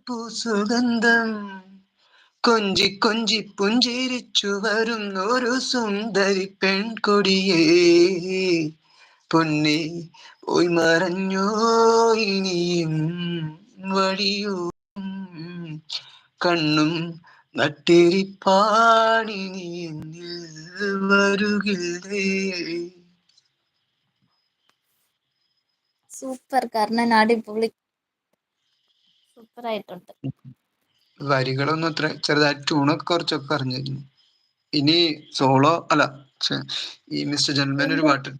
പൂ സുഗന്ധം കൊഞ്ചി കൊഞ്ചി പുഞ്ചിരിച്ചു വരും ഒരു സുന്ദരി പെൺകൊടിയേ പൊന്നെ പോയി മറഞ്ഞോ ഇനിയും വഴിയോ കണ്ണും നട്ടിരിപ്പാണിനി എന്നിൽ വരുകില്ലേ. സൂപ്പർ കർണൻ, അടിപൊളി, സൂപ്പർ ആയിട്ടുണ്ട്. വരികളൊന്നും അത്ര ചെറുതായിട്ട് ട്യൂണൊക്കെ കുറച്ചൊക്കെ അറിഞ്ഞിരുന്നു. ഇനി സോളോ അല്ല ഈ മിസ്റ്റർ ജന്മൻ ഒരു പാട്ട്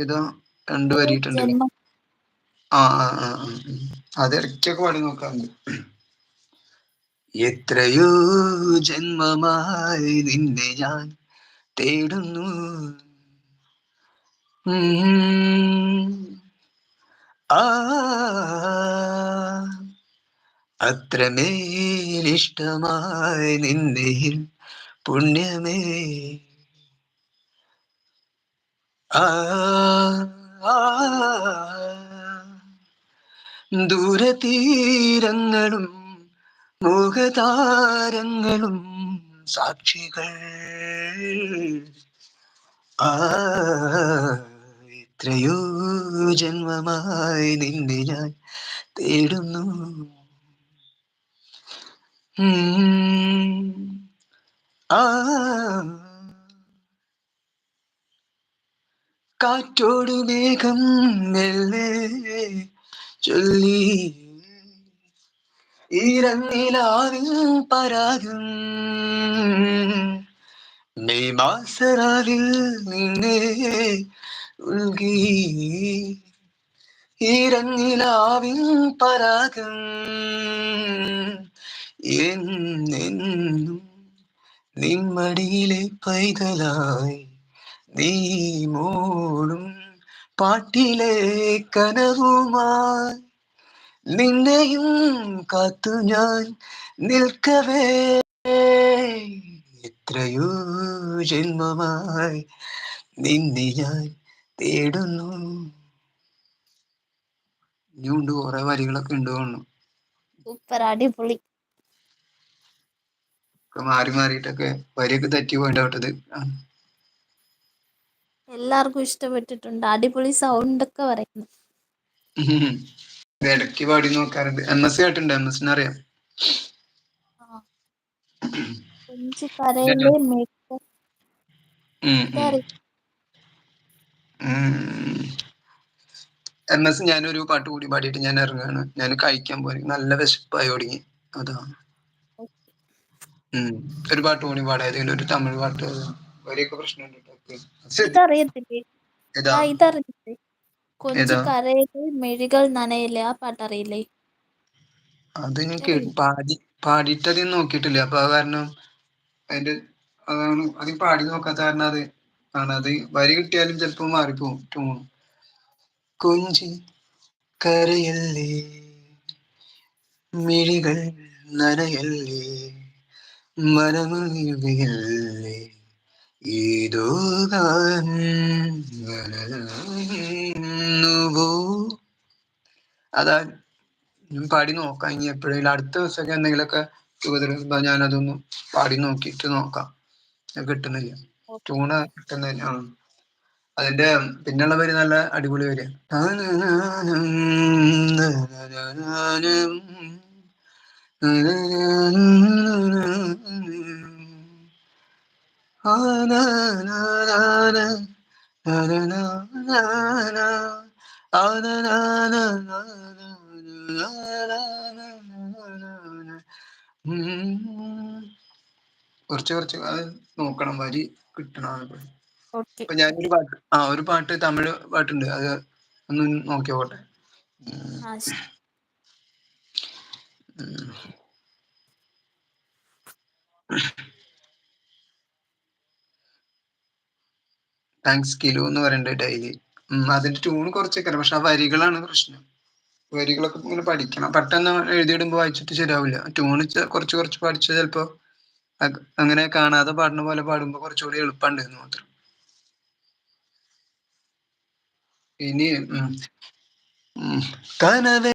ഏതാ 2 വരിയിട്ടുണ്ട്. ജന്മം. അത് ഇടയ്ക്കൊക്കെ പാടി നോക്കാറുണ്ട്. എത്രയോ ജന്മമായി നിന്നെ ഞാൻ തേടുന്നു, ആ അത്രമേലിഷ്ടമായി നിന്നെയിൽ പുണ്യമേ, ആ ദൂരതീരങ്ങളും മുഖതാരങ്ങളും സാക്ഷികൾ, എത്രയോ ജന്മമായി നിന്നെ ഞാൻ തേടുന്നു. കാറ്റോട് മേഘം മെല്ലെ ചൊല്ലി ഈരന്നിലാവിൻ പരാഗം, മെയ് മാസരാവിൽ നിന്നെ ഉൽകി ഈരന്നിലാവിൻ പരാഗം എന്നെന്നും നിൻമടിയിലെ പൈതലായി നീ മോളും പാട്ടിലെ കനവുമായി നിന്നെയും കാത്തു ഞാൻ നിൽക്കവേ, എത്രയോ ജന്മമായി നിന്നെ ഞാൻ തേടുന്നു. ഇനിയുണ്ട് കുറെ വരികളൊക്കെ ഉണ്ട് തോന്നുന്നു. സൂപ്പർ, അടിപൊളി. മാറി മാറിയിട്ടൊക്കെ വരിയൊക്കെ തെറ്റി പോയിട്ടത്. എല്ലാവർക്കും ഇഷ്ടപ്പെട്ടിട്ടുണ്ട്. അടിപൊളി സൗണ്ട് ഒക്കെ പറയുന്നു. ഇടയ്ക്ക് പാടി നോക്കാറുണ്ട്. MS കേട്ടിട്ടുണ്ട്, MS അറിയാം. കൊഞ്ചിക്കരയിലെ MS ഞാനൊരു പാട്ട് കൂടി പാടിയിട്ട് ഞാൻ ഇറങ്ങുകയാണ്. ഞാൻ കഴിക്കാൻ പോയി, നല്ല വിശപ്പായി തുടങ്ങി. അതാണ്. ഒരു പാട്ട് കൂടി പാടാം, ഏതെങ്കിലും ഒരു തമിഴ് പാട്ട്. വരെയൊക്കെ പ്രശ്നമുണ്ട്. ഇതറിയത്തില്ലേ? ഇതറിയത്തില്ലേ? കൊഞ്ചിക്കരയിലെ മിഴികൾ നനയില്ലേ, ആ പാട്ടറിയില്ലേ? അത് ഞാൻ പാടിയിട്ട് അധികം നോക്കിയിട്ടില്ല. അപ്പൊ അത് കാരണം അതിന്റെ അതാണ് അതിൽ പാടി നോക്കാത്ത കാരണം അത് ആണ്. അത് വരി കിട്ടിയാലും ചിലപ്പോ മാറിപ്പോവും ട്യൂൺ. കൊഞ്ചി കരയല്ലേ മിഴികൾ നനയല്ലേ മനമുയല്ലേ ഏതോ അതാ ഞാൻ പാടി നോക്കാം. ഇനി എപ്പോഴെങ്കിലും അടുത്ത ദിവസമൊക്കെ എന്തെങ്കിലുമൊക്കെ സുഖം ഞാനതൊന്ന് പാടി നോക്കിയിട്ട് നോക്കാം. കിട്ടുന്നില്ല, ട്യൂണ് കിട്ടുന്നില്ല. അതിന്റെ പിന്നുള്ള വരി നല്ല അടിപൊളി വരിക. കുറച്ച് അത് നോക്കണം, വരി കിട്ടണം. അപ്പൊ ഞാനൊരു പാട്ട് ഒരു പാട്ട് തമിഴ് പാട്ടുണ്ട്, അത് ഒന്ന് നോക്കിയോട്ടെ. താങ്ക്സ് കിലു എന്ന് പറയുന്നുണ്ട് ഡെയിലി. അതിന്റെ ട്യൂൺ കുറച്ചൊക്കെ, പക്ഷെ ആ വരികളാണ് പ്രശ്നം. വരികളൊക്കെ ഇങ്ങനെ പഠിക്കണം. പെട്ടെന്ന് എഴുതിയിടുമ്പോൾ വായിച്ചിട്ട് ശരിയാവില്ല. ട്യൂണ് കുറച്ച് പഠിച്ചാൽ ചിലപ്പോ അങ്ങനെ കാണാതെ പാടുന്ന പോലെ പാടുമ്പോൾ കുറച്ചുകൂടി എളുപ്പമുണ്ട് എന്ന് മാത്രം. ഇനി കനവേ